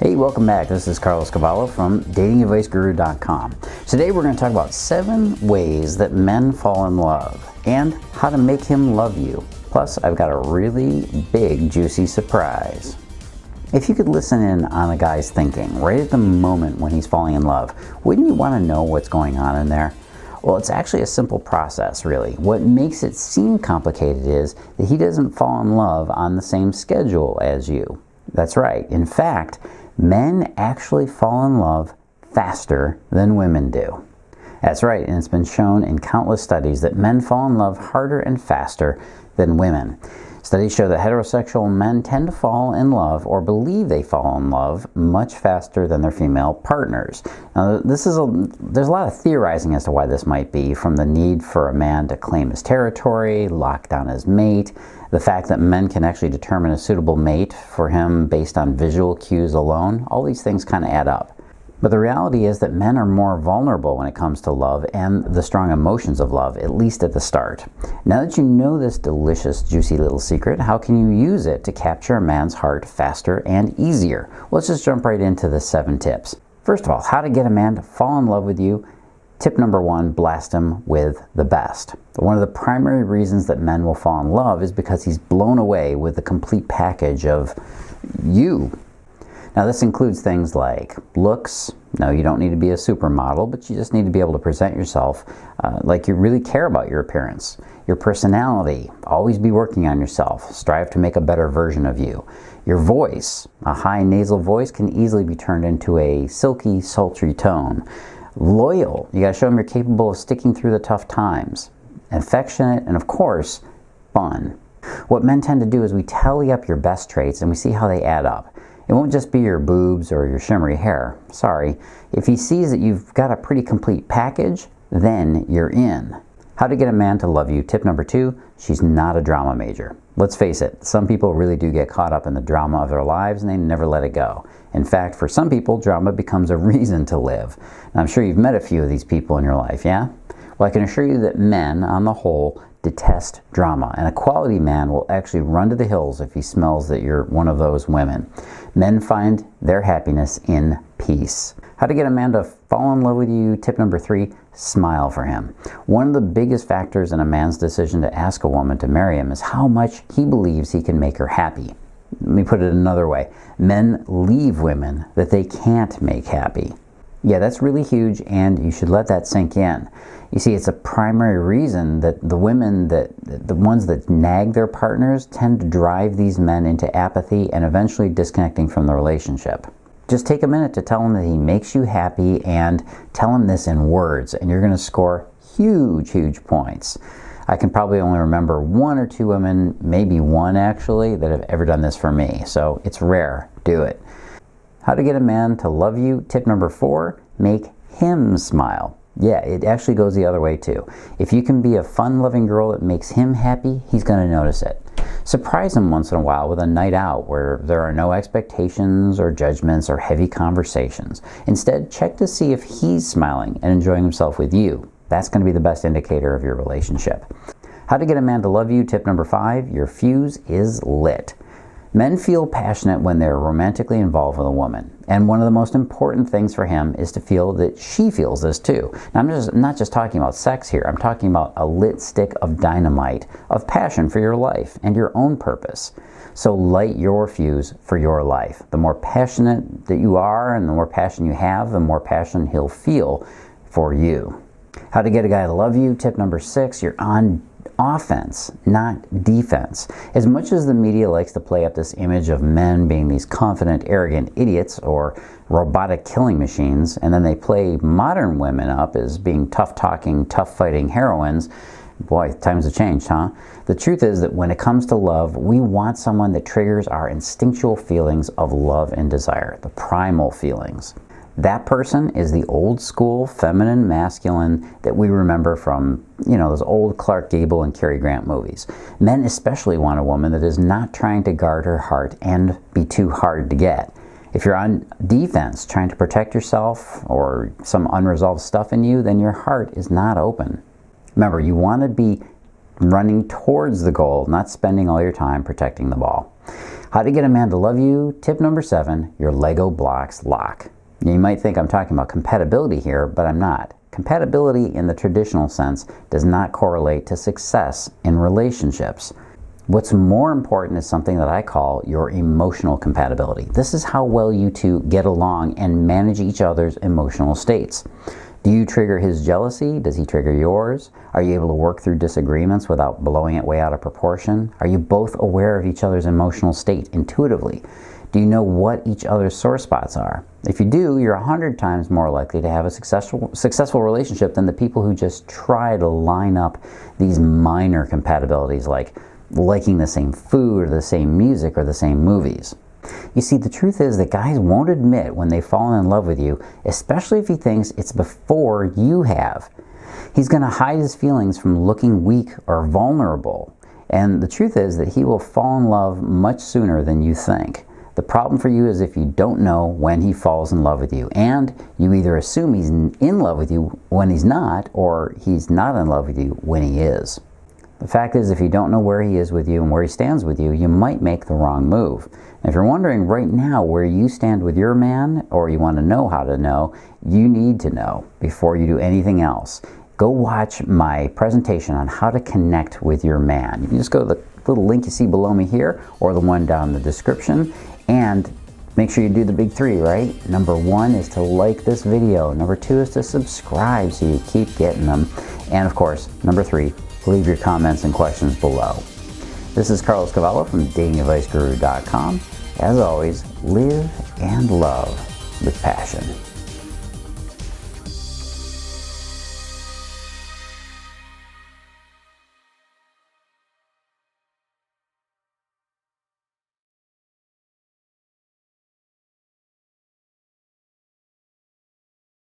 Hey, welcome back. This is Cavallo from datingadviceguru.com. Today we're going to talk about 7 ways that men fall in love and how to make him love you. Plus, I've got a really big, juicy surprise. If you could listen in on a guy's thinking right at the moment when he's falling in love, wouldn't you want to know what's going on in there? Well, it's actually a simple process, really. What makes it seem complicated is that he doesn't fall in love on the same schedule as you. That's right. In fact, men actually fall in love faster than women do. That's right, and it's been shown in countless studies that men fall in love harder and faster than women. Studies show that heterosexual men tend to fall in love or believe they fall in love much faster than their female partners. Now, there's a lot of theorizing as to why this might be, from the need for a man to claim his territory, lock down his mate, the fact that men can actually determine a suitable mate for him based on visual cues alone. All these things kind of add up. But the reality is that men are more vulnerable when it comes to love and the strong emotions of love, at least at the start. Now that you know this delicious, juicy little secret, how can you use it to capture a man's heart faster and easier? Let's just jump right into the 7 tips. First of all, how to get a man to fall in love with you. Tip number 1, blast him with the best. One of the primary reasons that men will fall in love is because he's blown away with the complete package of you. Now, this includes things like looks. No, you don't need to be a supermodel, but you just need to be able to present yourself like you really care about your appearance. Your personality, always be working on yourself. Strive to make a better version of you. Your voice, a high nasal voice can easily be turned into a silky, sultry tone. Loyal, you gotta show him you're capable of sticking through the tough times. Affectionate, and of course, fun. What men tend to do is we tally up your best traits and we see how they add up. It won't just be your boobs or your shimmery hair. Sorry. If he sees that you've got a pretty complete package, then you're in. How to get a man to love you. Tip number 2, she's not a drama major. Let's face it, some people really do get caught up in the drama of their lives and they never let it go. In fact, for some people, drama becomes a reason to live. And I'm sure you've met a few of these people in your life, yeah? Well, I can assure you that men, on the whole, detest drama, and a quality man will actually run to the hills if he smells that you're one of those women. Men find their happiness in peace. How to get a man to fall in love with you. Tip number 3, smile for him. One of the biggest factors in a man's decision to ask a woman to marry him is how much he believes he can make her happy. Let me put it another way. Men leave women that they can't make happy. Yeah, that's really huge, and you should let that sink in. You see, it's a primary reason that the ones that nag their partners tend to drive these men into apathy and eventually disconnecting from the relationship. Just take a minute to tell him that he makes you happy, and tell him this in words, and you're going to score huge, huge points. I can probably only remember 1 or 2 women, maybe 1 actually, that have ever done this for me, so it's rare. Do it. How to get a man to love you. Tip number 4, make him smile. Yeah, it actually goes the other way too. If you can be a fun-loving girl that makes him happy, he's going to notice it. Surprise him once in a while with a night out where there are no expectations or judgments or heavy conversations. Instead, check to see if he's smiling and enjoying himself with you. That's going to be the best indicator of your relationship. How to get a man to love you. Tip number 5, your fuse is lit. Men feel passionate when they're romantically involved with a woman, and one of the most important things for him is to feel that she feels this too. Now, I'm not just talking about sex here. I'm talking about a lit stick of dynamite, of passion for your life and your own purpose. So light your fuse for your life. The more passionate that you are and the more passion you have, the more passion he'll feel for you. How to get a guy to love you. Tip number 6, you're on offense, not defense. As much as the media likes to play up this image of men being these confident, arrogant idiots or robotic killing machines, and then they play modern women up as being tough-talking, tough-fighting heroines, boy, times have changed, huh? The truth is that when it comes to love, we want someone that triggers our instinctual feelings of love and desire, the primal feelings. That person is the old school feminine masculine that we remember from, those old Clark Gable and Cary Grant movies. Men especially want a woman that is not trying to guard her heart and be too hard to get. If you're on defense, trying to protect yourself or some unresolved stuff in you, then your heart is not open. Remember, you want to be running towards the goal, not spending all your time protecting the ball. How to get a man to love you. Tip number 7, your Lego blocks lock. You might think I'm talking about compatibility here, but I'm not. Compatibility in the traditional sense does not correlate to success in relationships. What's more important is something that I call your emotional compatibility. This is how well you two get along and manage each other's emotional states. Do you trigger his jealousy? Does he trigger yours? Are you able to work through disagreements without blowing it way out of proportion? Are you both aware of each other's emotional state intuitively? Do you know what each other's sore spots are? If you do, you're 100 times more likely to have a successful relationship than the people who just try to line up these minor compatibilities like liking the same food or the same music or the same movies. You see, the truth is that guys won't admit when they've fallen in love with you, especially if he thinks it's before you have. He's going to hide his feelings from looking weak or vulnerable. And the truth is that he will fall in love much sooner than you think. The problem for you is if you don't know when he falls in love with you, and you either assume he's in love with you when he's not, or he's not in love with you when he is. The fact is, if you don't know where he is with you and where he stands with you, you might make the wrong move. And if you're wondering right now where you stand with your man, or you want to know how to know, you need to know before you do anything else. Go watch my presentation on how to connect with your man. You can just go to the little link you see below me here, or the one down in the description, and make sure you do the big 3, right? Number 1 is to like this video. Number 2 is to subscribe so you keep getting them. And of course, number 3, leave your comments and questions below. This is Carlos Cavallo from datingadviceguru.com. As always, live and love with passion.